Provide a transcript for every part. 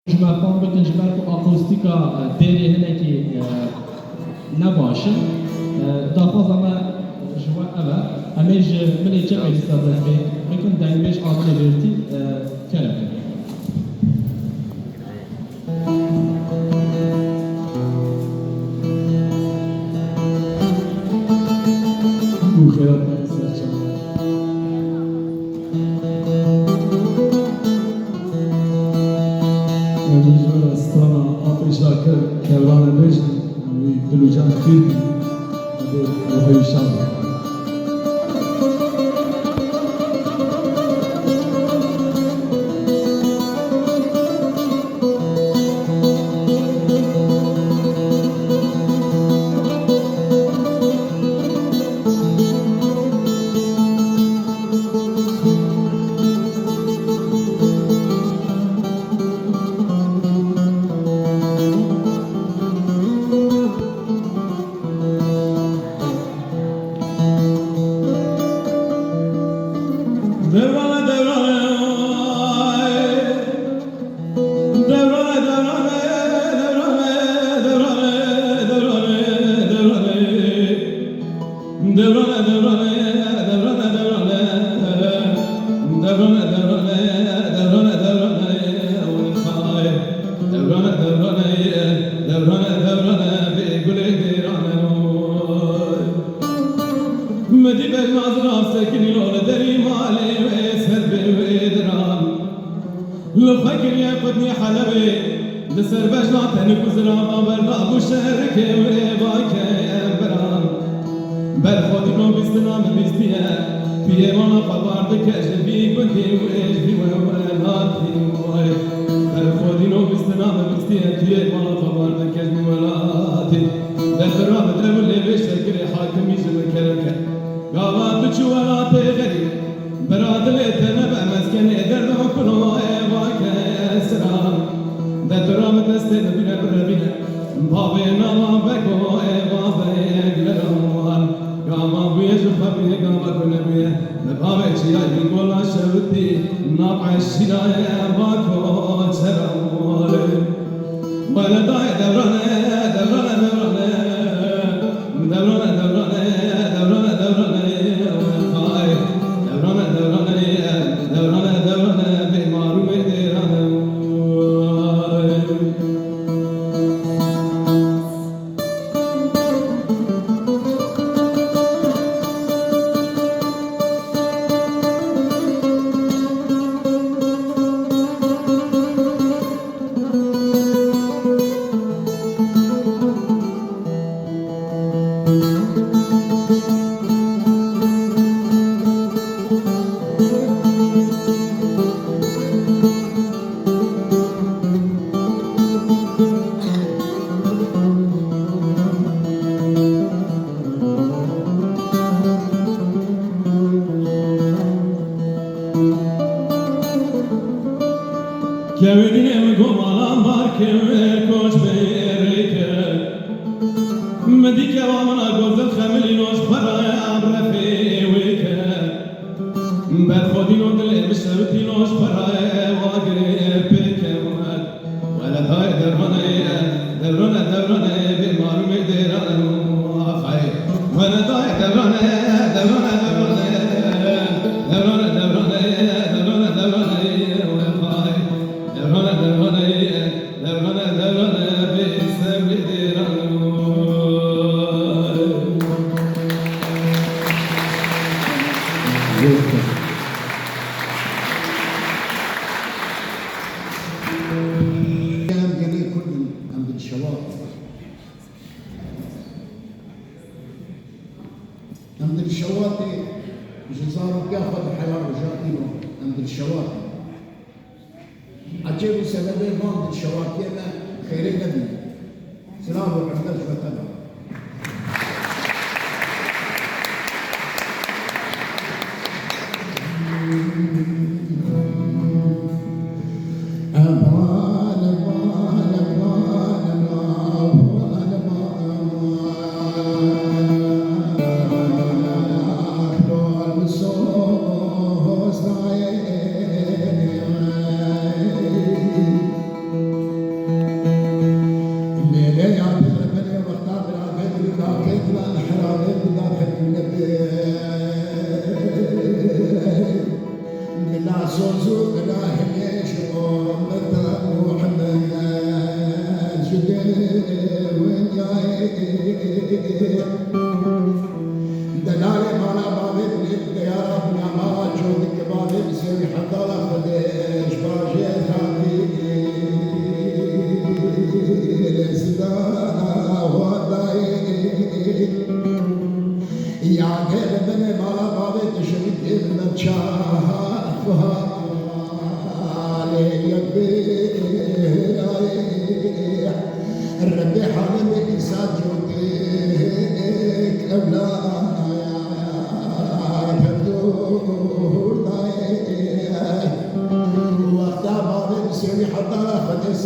جمعتان بکن جبر کو آکوستیکا دیری هنکی نباشه دافاز اما جوا اما همیش ملی چه بیشتر دست بکن دنبش آدم برتی کرده بخیرات شاكر كبران بيش دلوجان خير هذا هو الشعب لفكر ياخذني حلبي لسر بجنات نكوزرا برنا بشرك وباك بران برخودي نو بستنا مبستيا في وانا خبر دكش في كنتي وايش في ولاتي موي برخودي نو بستنا مبستيا في وانا خبر دكش في ولاتي دخرا بدر اللي بشكر حاكم يجي كركه قالت تشوالاتي غريب براد لتنبع مسكن درد كله درام دسته بنا بربنا بابنا ما بكو بابا يقلرون قام بيش خبي قام كنبي بابا شيا يقول شرتي نطع الشيا باكو سرور ولا داي دبرنا دبرنا دبرنا دبرنا دبرنا دبرنا دبرنا وخاي دبرنا دبرنا دبرنا دبرنا بمارو مديرنا Kevin gomalan barke koç bereke Medike vamana gozel khamili noş para abrafe weke Berkhodin odle mishawti noş para wagre peke wala day derrana be marum derana khay wala day derrana عند الشواطئ جزارة كافة الحياة رجعتنا عند الشواطئ عجيب سببين عند الشواطئ خيري قدي سلام وعندك وتبع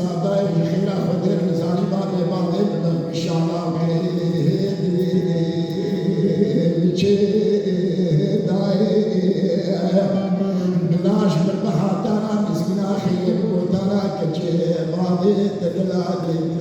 صادق خيرا خدر نزاني بعد بدم شانا بلاش بالبحاتنا مسكنا خير وطنا كجي بعد تدلالي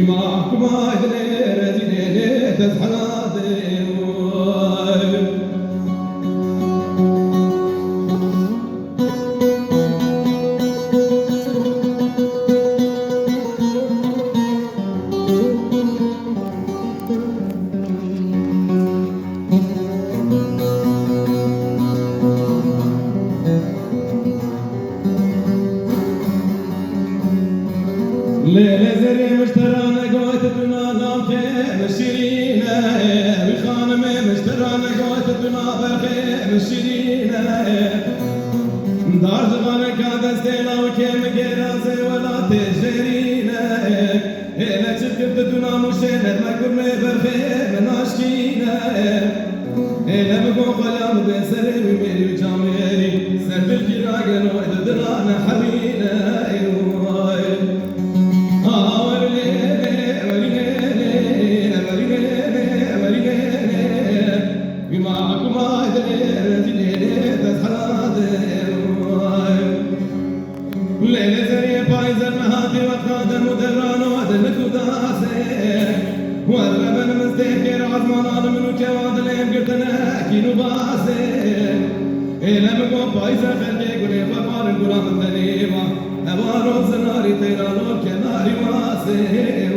بما كما رجلي تزحلاتي ليلة زري مشترانا قوت الدنا نامكي مشيرينا بخانمي مشترانا قوت الدنا بخي مشيرينا دار زغانا كاد استيلا وكيم قيرازي ولا تجرينا إلا تشكب الدنا مشينا ما كرمي بخي مناشكينا إلا بقو قلام بسري وميري وجاميري سرب الكراغن وإذا درانا حبينا ليلة زرية بايزة المهاتي وقادم ودران ودنك وداسي والربن مستيكر عظمان آدم منو كواد لين قرتنا كينو باسي إلا مقو بايزة خلقي قولي فقار قرام الدنيمة أبارو زناري تيرانو كناري واسي